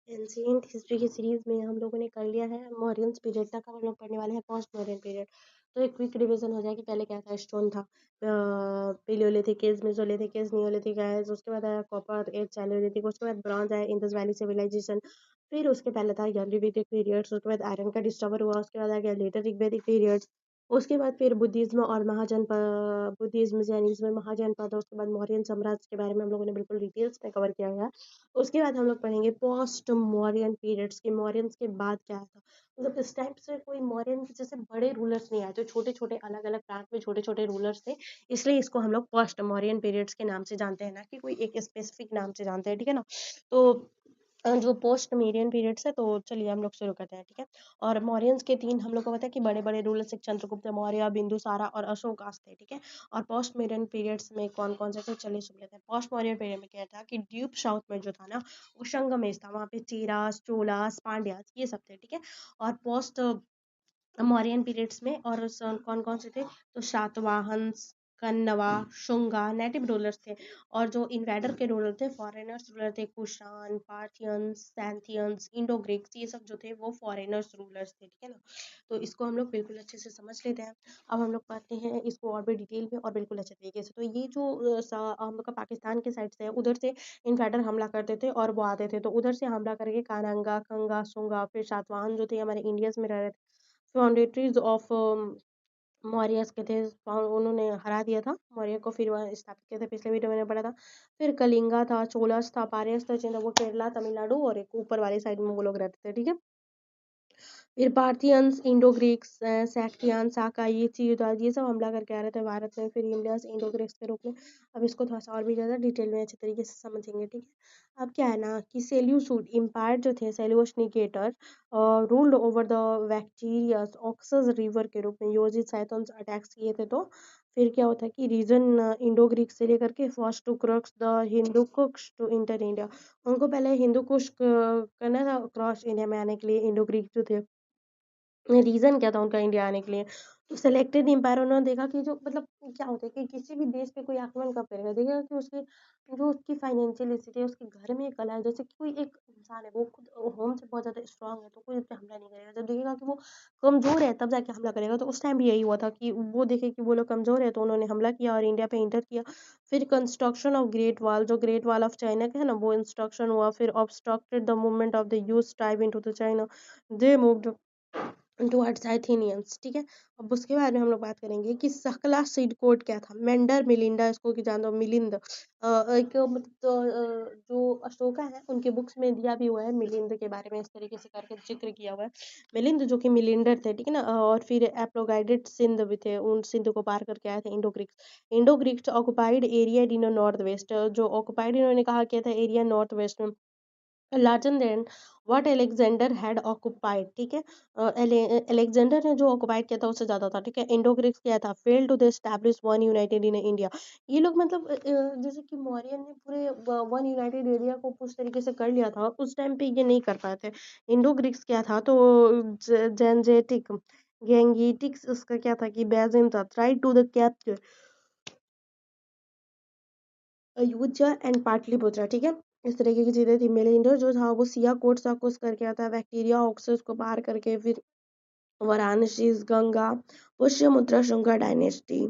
Ancient history की series में हम लोगों ने कर लिया है मौर्यंस पीरियड तक। हम लोग पढ़ने वाले हैं पोस्ट मौर्यन पीरियड। तो एक क्विक रिवीजन हो जाए कि पहले क्या था। स्टोन था, paleolithic age, mesolithic age, neolithic age, उसके बाद आया कॉपर एज, चैलियोलिथिक, उसके बाद ब्रॉन्ज आया, इंडस वैली सिविलाइजेशन। फिर उसके पहले था यूरोलिथिक पीरियड्स, उसके बाद आयरन का डिस्कवर हुआ, उसके बाद आ गया लेटर ऋग्वैदिक पीरियड्स। उसके बाद फिर बुद्धिज्म और महाजनपद, बुद्धिज्म जैनिज्म महाजनपद, उसके बाद मौर्यन साम्राज्य के बारे में हम लोगों ने बिल्कुल डिटेल्स में कवर किया है। उसके बाद हम लोग पढ़ेंगे पोस्ट मौर्यन पीरियड्स के, मौर्यंस के बाद क्या था। मतलब इस टाइप से कोई मौर्यन के जैसे बड़े रूलर्स नहीं आए, तो छोटे छोटे अलग अलग प्रांत में छोटे छोटे रूलर्स थे। इसलिए इसको हम लोग पोस्ट मौर्यन पीरियड्स के नाम से जानते हैं, ना कि कोई एक स्पेसिफिक नाम से जानते हैं, ठीक है ना। तो जो पोस्ट मौर्यन पीरियड्स है, तो चलिए हम लोग शुरू करते हैं, ठीक है। और मौर्यंस के तीन हम लोग को पता है कि बड़े बड़े रूलर्स, चंद्रगुप्त मौर्य, बिंदुसारा और अशोकास थे, ठीक है। और पोस्ट मौर्यन पीरियड्स में कौन कौन से थे, चलिए सुन लेते हैं। पोस्ट मौर्यन पीरियड में क्या था कि ड्यूब साउथ में जो था ना, वो संगमेश था। वहाँ पे चेरास, चोलास, पांड्यास ये सब थे, ठीक है। और पोस्ट मौर्यन पीरियड्स में और कौन कौन से थे, तो सातवाहन, कन्नवा, शुंगा नेटिव रूलर्स थे। और जो इन्वेडर के रूलर थे, फॉरेनर्स रूलर थे, कुशान, पार्थियंस, सैंथियंस, इंडो ग्रीक्स, ये सब जो थे वो फॉरेनर्स रूलर्स थे, ठीक है ना। तो इसको हम लोग बिल्कुल अच्छे से समझ लेते हैं। अब हम लोग पढ़ते हैं इसको और भी डिटेल में और बिल्कुल अच्छे तरीके से। तो ये जो हम लोग का पाकिस्तान के साइड से है, उधर से इन्वेडर हमला करते थे और वो आते थे, तो उधर से हमला करके कानंगा, खंगा, सुंगा, फिर सातवाहन जो थे हमारे इंडियंस में रह रहे थे, फाउंडेटरीज ऑफ मौर्यस के थे, उन्होंने हरा दिया था मौर्य को, फिर वह स्थापित किए थे। पिछले वीडियो में मैंने पढ़ा था। फिर कलिंगा था, चोलस था, पारस था, वो केरला तमिलनाडु और एक ऊपर वाली साइड में वो लोग रहते थे, ठीक है। फिर पार्थियंस, इंडो ग्रीक्स, सैक्टियन, साका, ये सब हमला करके आ रहे थे भारत में, फिर इंडियंस इंडो ग्रीक्स के रूप में। अब इसको थोड़ा सा और भी ज़्यादा डिटेल में अच्छे तरीके से समझेंगे, ठीक है। अब क्या है ना कि सेल्यूसिड इम्पायर जो थे, Seleucus Nicator, ruled over the Bactrians Oxus river के रूप में योजित साइथन्स अटैक्स किए थे। तो फिर क्या होता है कि रीजन इंडो ग्रीक से लेकर के first to cross the Hindu Kush to enter India, उनको पहले हिंदू कुश करना था क्रॉस इंडिया में आने के लिए। इंडो ग्रीक जो थे, रीज़न क्या था उनका इंडिया आने के लिए, तो सेलेक्टेड एम्पायर उन्होंने देखा कि जो मतलब क्या होता है कि किसी भी देश पे कोई आक्रमण कब करेगा, देखेगा कि उसकी जो उसकी फाइनेंशियल स्थिति है, उसके घर में कला है। जैसे कि कोई एक इंसान है, वो खुद होम से बहुत ज़्यादा स्ट्रांग है, तो कोई उस पे हमला नहीं करेगा। जब देखेगा कि वो कमज़ोर है, तब जाके हमला करेगा। तो उस टाइम भी यही हुआ था कि वो देखे कि वो लोग कमज़ोर है, तो उन्होंने हमला किया और इंडिया पे इंटर किया। फिर कंस्ट्रक्शन ऑफ ग्रेट वॉल, जो ग्रेट वॉल ऑफ चाइना का है ना, वो इंस्ट्रक्शन हुआ। फिर obstructed the movement of the use tribe into the China, they moved towards Athenians, ठीक है। अब उसके बारे में हम लोग बात करेंगे कि सकला सीड कोड क्या था। मेंडर मिलिंडा, इसको कि जान दो मिलिंद, एक मतलब तो, जो अशोका है उनके बुक्स में दिया भी हुआ है मिलिंद के बारे में, इस तरीके से करके जिक्र किया हुआ है। मिलिंद जो कि मिलिंडर थे, ठीक है ना। और फिर एप्रोगाइडेड सिंध भी थे, उन सिंध को पार करके आए थे Indo Greeks. Indo Greeks occupied area in north west, जो ऑक्युपाइड इन्होंने कहा किया था एरिया नॉर्थ वेस्ट में, larger than what Alexander had occupied, ठीक है। अलेक्जेंडर ने जो ऑक्युपाइड किया था उससे ज्यादा था, ठीक है। इंडो ग्रीक्स क्या था, fail to the establish one united in India. ये लोग मतलब जैसे कि मौर्यन ने पूरे वन यूनाइटेड एरिया को उस तरीके से कर लिया था, उस टाइम पे ये नहीं कर पाए थे। इंडो ग्रीक्स क्या था, तो जेंजेटिक, गेंगीटिक्स उसका क्या था कि बेजिन था, try to the capture Ayodhya and Pataliputra, ठीक है। इस तरीके की चीजें थी। मिलिंडर जो था वो सियाकोट सा कुछ करके आता है, बैक्टीरिया ऑक्सस को पार करके फिर वाराणसी, गंगा, पुष्यमुद्रा शुंगा डायनेस्टी,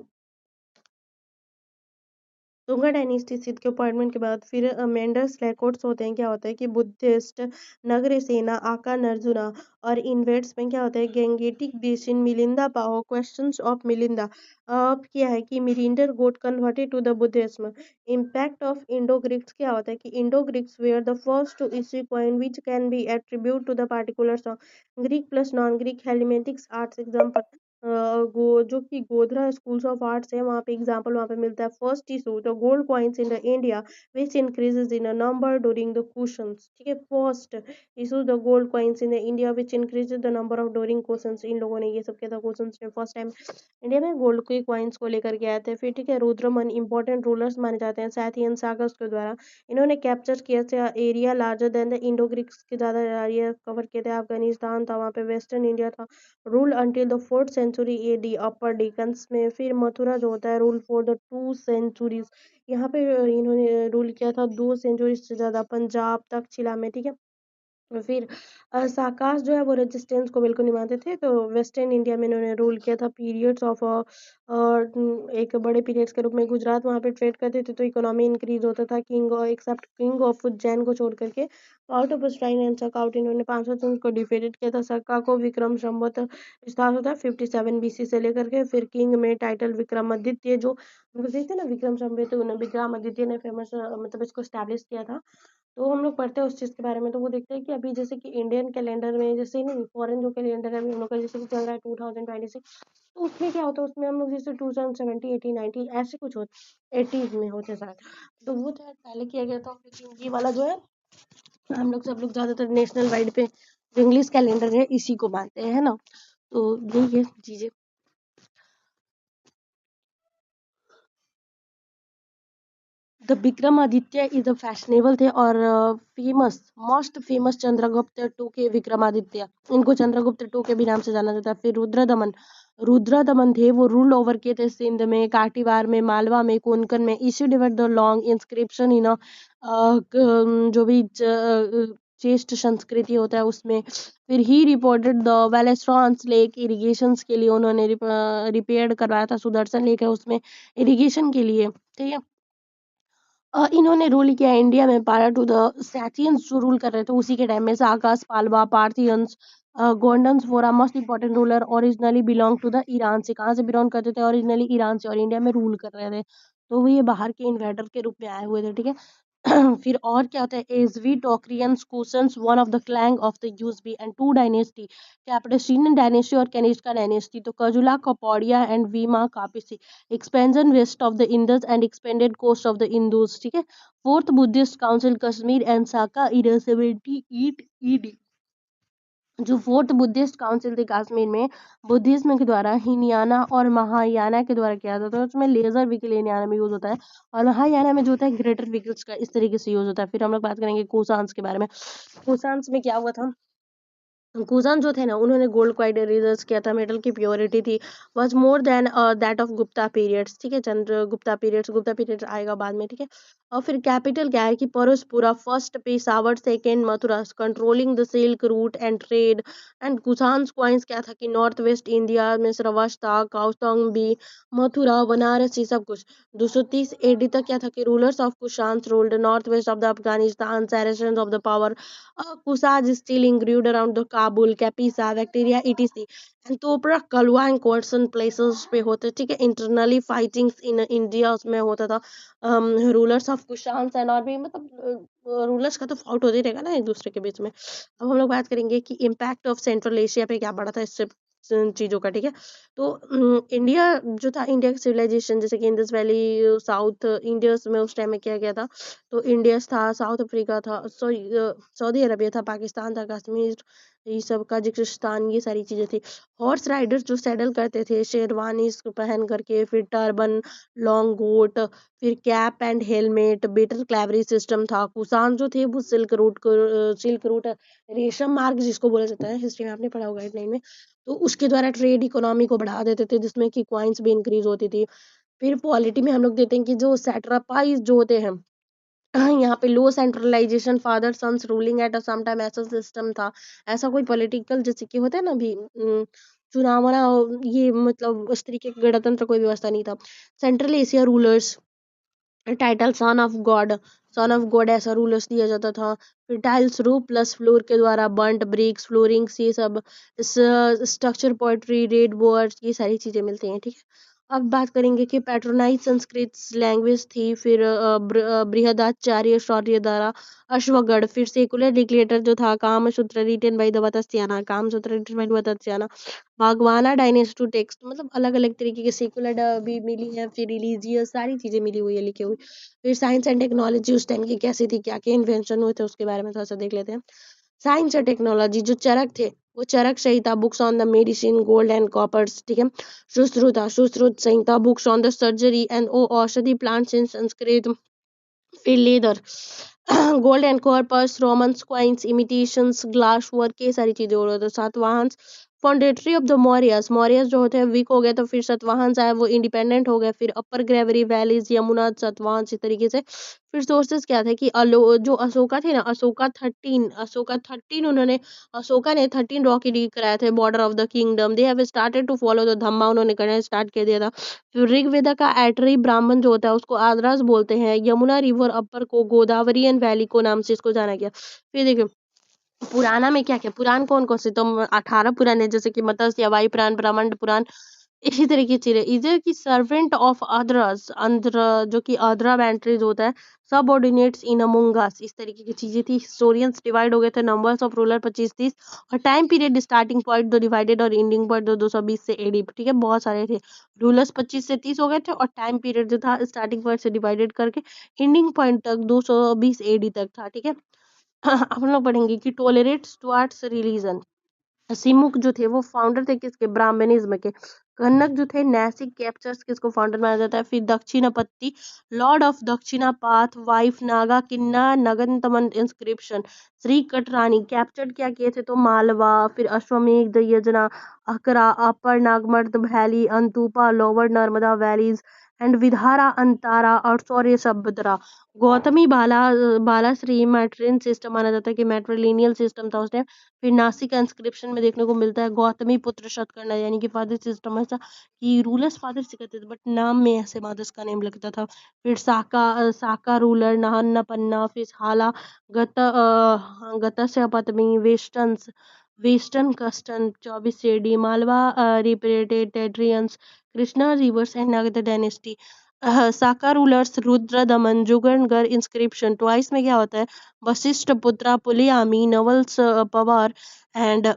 तुंगा डायनेस्टी सिद्ध के अपॉइंटमेंट के बाद फिर मेंडर्स लैकोट्स होते हैं। क्या होता है कि बुद्धिस्ट नगर सेना, आका नर्जुना, और इन्वेट्स में क्या होता है Gangetic basin, Milinda Panho, questions of Milinda. अब क्या है कि Menander got converted to the Buddhism. Impact of Indo Greeks क्या होता है कि Indo Greeks were the first to issue coin which can be attribute to the particular song. Greek plus non Greek Hellenistic arts example, जो कि Godhra schools of arts है, वहाँ पे example वहाँ पे मिलता है। First issue the gold coins in the India which increases in number during the questions, ठीक है। First issue the gold coins in the India which increases the number of during questions. इन लोगों ने ये सब किया था, क्वेश्चंस ने फर्स्ट टाइम इंडिया में गोल्ड के कॉइन्स को लेकर के आए थे। फिर ठीक है, रुद्रमन इंपॉर्टेंट रूलर्स माने जाते हैं साथियन सागस के द्वारा। इन्होंने कैप्चर किया था area larger than the Indo Greeks के ज़्यादा एरिया कवर किए थे। अफगानिस्तान था, वहाँ पे वेस्टर्न इंडिया था, rule until the 4th century AD upper Deccans में। फिर मथुरा जो होता है रूल फॉर द 2 सेंचुरीज, यहाँ पे इन्होंने रूल किया था 2 सेंचुरी से ज़्यादा, पंजाब तक छिला में, ठीक है। और फिर साकास जो है वो रेजिस्टेंस को बिल्कुल नहीं मानते थे, तो वेस्टर्न इंडिया में इन्होंने रूल किया था पीरियड्स ऑफ एक बड़े पीरियड्स के रूप में। गुजरात वहाँ पे ट्रेड करते थे तो इकोनॉमी इंक्रीज होता था। किंग और एक्सेप्ट किंग ऑफ उज्जैन को छोड़ करके आउट ऑफ स्टाइन एंड सकाउट इन्होंने 500 सन्स को डिफीटेड किया था। सक्का को विक्रम संवत स्टार्ट होता है 57 BC से लेकर के। फिर किंग में टाइटल विक्रमादित्य, जो हम लोग देखते हैं ना विक्रम संवत, तो विक्रमादित्य ने फेमस मतलब इसको स्टैब्लिश किया था। तो हम लोग पढ़ते हैं उस चीज़ के बारे में, तो वो देखते हैं कि अभी जैसे कि इंडियन कैलेंडर में जैसे नहीं, फॉरेन जो कैलेंडर है अभी हम लोग का जैसे कि चल रहा है 2026, तो उसमें क्या होता है, उसमें हम लोग जैसे 2070 80 90 ऐसे कुछ होते 80s में होते शायद। तो वो तो पहले किया गया था, लेकिन ये वाला जो है हम लोग सब लोग ज़्यादातर नेशनल वाइड पे जो इंग्लिश कैलेंडर है इसी को मानते हैं, है ना। तो यही है चीज़ें। The Vikramaditya is a fashionable थे और famous, most famous Chandragupta two के विक्रमादित्य, इनको चंद्रगुप्त टू के भी नाम से जाना जाता है। फिर रुद्रदमन, रुद्रदमन थे, वो रूल ओवर किए थे सिंध में, काटीवार में, मालवा में, कोंकण में। इश्यू डिवर द लॉन्ग इंस्क्रिप्शन इन जो भी चेस्ट संस्कृति होता है उसमें। फिर ही रिपोर्टेड द वेलेस्ट्रॉन्स लेक इरिगेशन के लिए उन्होंने रिपेयर करवाया था। सुदर्शन लेक है उसमें इरिगेशन के लिए, ठीक है। इन्होंने रूल किया इंडिया में पारा टू द सैटियंस जो रूल कर रहे थे उसी के टाइम में। साकास, पालवा, पार्थियंस, गोंडन्स फोरा most important ruler originally belong to the Iran से। कहाँ से बिलोंग करते थे? ओरिजिनली ईरान से, और इंडिया में रूल कर रहे थे। तो वो ये बाहर के इन्वेडर के रूप में आए हुए थे, ठीक है। फिर और क्या होता है, एजवी टोक्रियंस Kushans one of the clan of the यूजबी एंड टू डायनेस्टी, कैपेटिशियन डायनेस्टी और कनिष्का डायनेस्टी। तो कजुला, कपौड़िया एंड वीमा कापिसी, expansion west of the Indus and expanded coast of the Indus, ठीक है। Fourth Buddhist council Kashmir and Saka year 78 ED, जो fourth Buddhist council थी कश्मीर में बुद्धिज्म के द्वारा हिनयाना और महायाना के द्वारा किया जाता है। तो उसमें लेजर व्हीकल हिनयाना में यूज होता है और महायाना में जो होता है ग्रेटर व्हीकल्स का इस तरीके से यूज होता है। फिर हम लोग बात करेंगे कुशांस के बारे में। कुशांस में क्या हुआ था, कुषाण जो थे ना उन्होंने गोल्ड क्वाइट रिसर्च किया था, मेटल की प्योरिटी थी was more than that of Gupta periods, ठीक है। गुप्ता पीरियड्स आएगा बाद में, ठीक है। और फिर कैपिटल क्या है कि Purushapura, first Peshawar, second Mathura, controlling the silk route and trade. And Kushan coins क्या था कि नॉर्थ वेस्ट इंडिया में श्रवस्ता, कौशाम्बी, मथुरा, बनारस, ये सब कुछ। 230 एडी तक क्या था कि rulers of Kushan ruled north west of the Afghanistan, सैरेशंस of the power, Kusaj is still ingrid around the Kabul, Capisa, Bacteria, etc. And तोपरा कलवा एंड कोर्सन प्लेसेस पे होते, ठीक है। इंटरनली फाइटिंग्स इन इंडिया उसमें होता था। रूलर्स ऑफ कुशान एंड और भी मतलब रूलर्स का तो फाउट होते रहेगा ना एक दूसरे के बीच में। अब हम लोग बात करेंगे कि इम्पैक्ट ऑफ सेंट्रल एशिया पे क्या पड़ा था इससे चीज़ों का, ठीक है। तो इंडिया जो था, इंडिया का सिविलाइजेशन जैसे कि इंडस वैली, साउथ इंडियस में उस टाइम में किया गया था। तो इंडियस था, साउथ अफ्रीका था, सॉरी सऊदी अरबिया था, पाकिस्तान था, कश्मीर, ये सब, कजाकिस्तान, ये सारी चीज़ें थी। हॉर्स राइडर्स जो सैडल करते थे शेरवानी पहन करके, फिर टर्बन, लॉन्ग कोट, फिर cap and helmet, better cavalry system था। कुषाण जो थे वो सिल्क रूट रेशम मार्ग जिसको बोला जाता है, हिस्ट्री में आपने पढ़ा होगा 8 9 में। तो उसके द्वारा ट्रेड इकोनॉमी को बढ़ा देते थे जिसमें कि क्वाइंस भी इंक्रीज होती थी। फिर पॉलिटी में हम लोग देते हैं कि जो सैट्रापाइज जो होते हैं, हाँ, यहाँ पे low centralisation, father sons ruling at a same time, ऐसा सिस्टम था। ऐसा कोई पॉलिटिकल जैसे कि होता है ना अभी चुनाव वाला, ये मतलब उस तरीके का गणतंत्र कोई व्यवस्था नहीं था। Central Asia rulers, title son of God ऐसा रूलर्स दिया जाता था। फिर टाइल्स रूफ प्लस फ्लोर के द्वारा बर्न्ट ब्रिक्स फ्लोरिंग्स, ये सब स्ट्रक्चर पोएट्री, रेड बोर्ड्स, ये सारी चीजें मिलती हैं, ठीक है। अब बात करेंगे कि पैट्रोनाइज संस्कृत लैंग्वेज थी। फिर बृहदाचार्य शौर्य द्वारा अश्वगढ़। फिर सेकुलर डिक्टेटर जो था Kamasutra written by the Vatsyayana, Kamasutra written by the Vatsyayana. भगवाना डायनेस्टी टेक्स्ट, मतलब अलग अलग तरीके के सेकुलर भी मिली है, फिर रिलीजियस सारी चीजें मिली हुई है, लिखी हुई। फिर साइंस एंड टेक्नोलॉजी उस टाइम की कैसी थी, क्या क्या इन्वेंशन हुए थे, उसके बारे में थोड़ा सा देख लेते हैं। साइंस और टेक्नोलॉजी, जो चरक थे वो Charak Samhita, books on the medicine, gold and coppers, ठीक है। Sushruta Samhita, books on the surgery and ओ औषधि प्लांट्स इन संस्कृत। फिर leather, gold and coppers, Roman coins, imitations, glass work, ये सारी चीजें हो रही थी। Satavahana, feudatory of the Mauryas, Mauryas जो होते हैं वीक हो गए तो फिर सातवाहन आए, वो इंडिपेंडेंट हो गए। फिर अपर ग्रेवरी वैलीज, यमुना, सातवाहन, इस तरीके से। फिर सोर्सेस क्या थे कि जो अशोका थे ना, अशोका 13 उन्होंने, अशोका ने 13 रॉक एडिक्ट कराए थे, border of the kingdom. They have started to follow the Dhamma, उन्होंने करना स्टार्ट कर दिया था। फिर ऋग्वेदा का एटरी ब्राह्मण जो होता है उसको आद्रास बोलते हैं। यमुना रिवर अपर को गोदावरी एंड वैली को नाम से इसको जाना गया। फिर देखिए पुराना में क्या क्या, पुराण कौन कौन से, तो 18 पुराण है, जैसे कि मत्स्य, वायु पुराण, ब्रह्मांड पुराण, इसी तरीके की चीजें। इधर की सर्वेंट ऑफ अदरस, अंध्र जो कि अदरा बैंट्रीज होता है, सबऑर्डिनेट्स इन अमोंगस, इस तरीके की चीजें थी। हिस्टोरियंस डिवाइड हो गए थे, नंबर्स ऑफ रूलर 25-30, और टाइम पीरियड स्टार्टिंग पॉइंट दो डिवाइडेड और एंडिंग पॉइंट दो 220 से एडी, ठीक है, बहुत सारे थे। रूलर्स 25 से 30 हो गए थे, और टाइम पीरियड जो था स्टार्टिंग पॉइंट से डिवाइडेड करके एंडिंग पॉइंट तक 220 एडी तक था, ठीक है। अब हम लोग पढ़ेंगे कि टॉलरेट्स टुवर्ड्स रिलीजन। सिमुक जो थे वो फाउंडर थे किसके, ब्राह्मणिज्म के। कन्नक जो थे नैसिक कैप्चर्स किसको फाउंडर माना जाता है। फिर Dakshinapati, lord of Dakshinapatha, wife Naga किन्ना नगनतमन इंस्क्रिप्शन। श्री कटरानी कैप्चर्ड क्या किए थे, तो मालवा, फिर अश्वमेध यजना, अकरा, अपर नागमर्द वैली, अंतुपा, लोअर नर्मदा वैलीज, एंड विधारा, अंतारा और सौर्य सभद्रा। गौतमी बालाश्री मैट्रिन सिस्टम माना जाता है कि मैट्रिलिनियल सिस्टम था उस टाइम। फिर नासिक का इंस्क्रिप्शन में देखने को मिलता है गौतमी पुत्र शतकर्णा, यानी कि फादर सिस्टम ऐसा कि रूलर्स फादर से कहते थे बट नाम में ऐसे मदर्स का नेम लगता था। फिर साका रूलर नहन्ना पन्ना, फिर हाला, गतस्य पत्नी, वेस्टर्न कस्टन 24 एडी, मालवा रिप्रेटेटेरियंस, कृष्णा रिवर्स एंड नागदा dynasty. Saka rulers Rudradaman Junagadh inscription twice में क्या होता है, Vashishtha Putra Pulumavi naval power and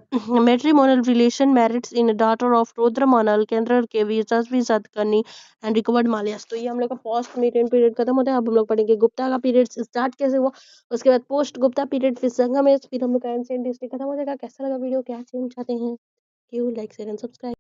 matrimonial relation married in daughter of रुद्रमनल केंद्र के यशस्वी सतकर्णी एंड रिकवर्ड मालियास। तो ये हम लोग का पोस्ट मीडियन पीरियड खत्म होता है। अब हम लोग पढ़ेंगे गुप्ता का पीरियड स्टार्ट कैसे हुआ, उसके बाद पोस्ट गुप्ता पीरियड, फिर संगम एज, फिर हम लोग का एंशिएंट हिस्ट्री खत्म हो जाएगा। कैसा लगा वीडियो, क्या चेंज चाहते हैं, क्यों, लाइक शेयर एंड सब्सक्राइब।